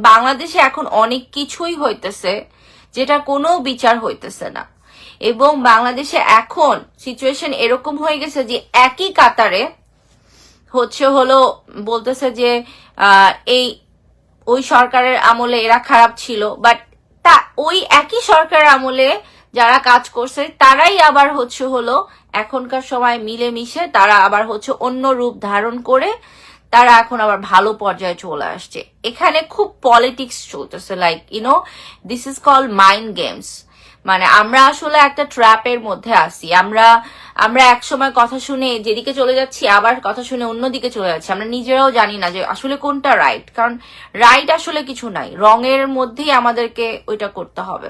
বাংলাদেশে এখন অনেক কিছুই হইতেছে যেটা কোনো বিচার হইতেছে না, এবং বাংলাদেশে এখন সিচুয়েশন এরকম হয়ে গেছে যে একই কাতারে হলো বলতেছে যে এই ওই সরকারের আমলে এরা খারাপ ছিল, বাট ওই একই সরকারের আমলে যারা কাজ করছে তারাই আবার হলো এখনকার সময় মিলেমিশে তারা আবার অন্য রূপ ধারণ করে তারা এখন আবার ভালো পর্যায়ে চলে আসছে। এখানে খুব পলিটিক্স চলতেছে, like this is call mind games. মানে আমরা আসলে একটা ট্র্যাপের মধ্যে আছি। আমরা এক সময় কথা শুনে যেদিকে চলে যাচ্ছি, আবার কথা শুনে অন্যদিকে চলে যাচ্ছি। আমরা নিজেরাও জানি না যে আসলে কোনটা রাইট, কারণ রাইট আসলে কিছু নাই, রঙের মধ্যেই আমাদেরকে ওইটা করতে হবে।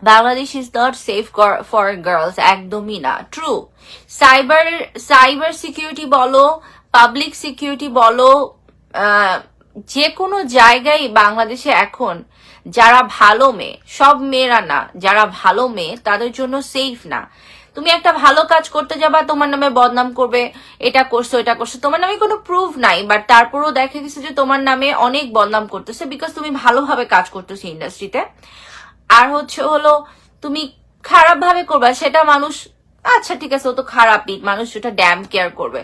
Bangladesh is not safe for girls, একদমই না। ট্রু, সাইবার সিকিউরিটি বলো, পাবলিক সিকিউরিটি বলো, যে কোনো জায়গায় বাংলাদেশে এখন যারা ভালো মেয়ে, সব মেয়েরা না, যারা ভালো মেয়ে তাদের জন্য সেফ না। তুমি একটা ভালো কাজ করতে যাবা, তোমার নামে বদনাম করবে, এটা করছো এটা করছো, তোমার নামে কোনো প্রুফ নাই, বাট তারপরও দেখা গেছে যে তোমার নামে অনেক বদনাম করতেছে বিকজ তুমি ভালোভাবে কাজ করতেছো ইন্ডাস্ট্রিতে। আর হলো তুমি খারাপ ভাবে করবা, সেটা মানুষ আচ্ছা ঠিক আছে ও তো খারাপই, মানুষ সেটা ড্যাম কেয়ার করবে।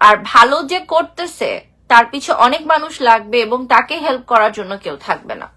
আর ভালো যে করতেছে তার পিছে অনেক মানুষ লাগবে এবং তাকে হেল্প করার জন্য কেউ থাকবে না।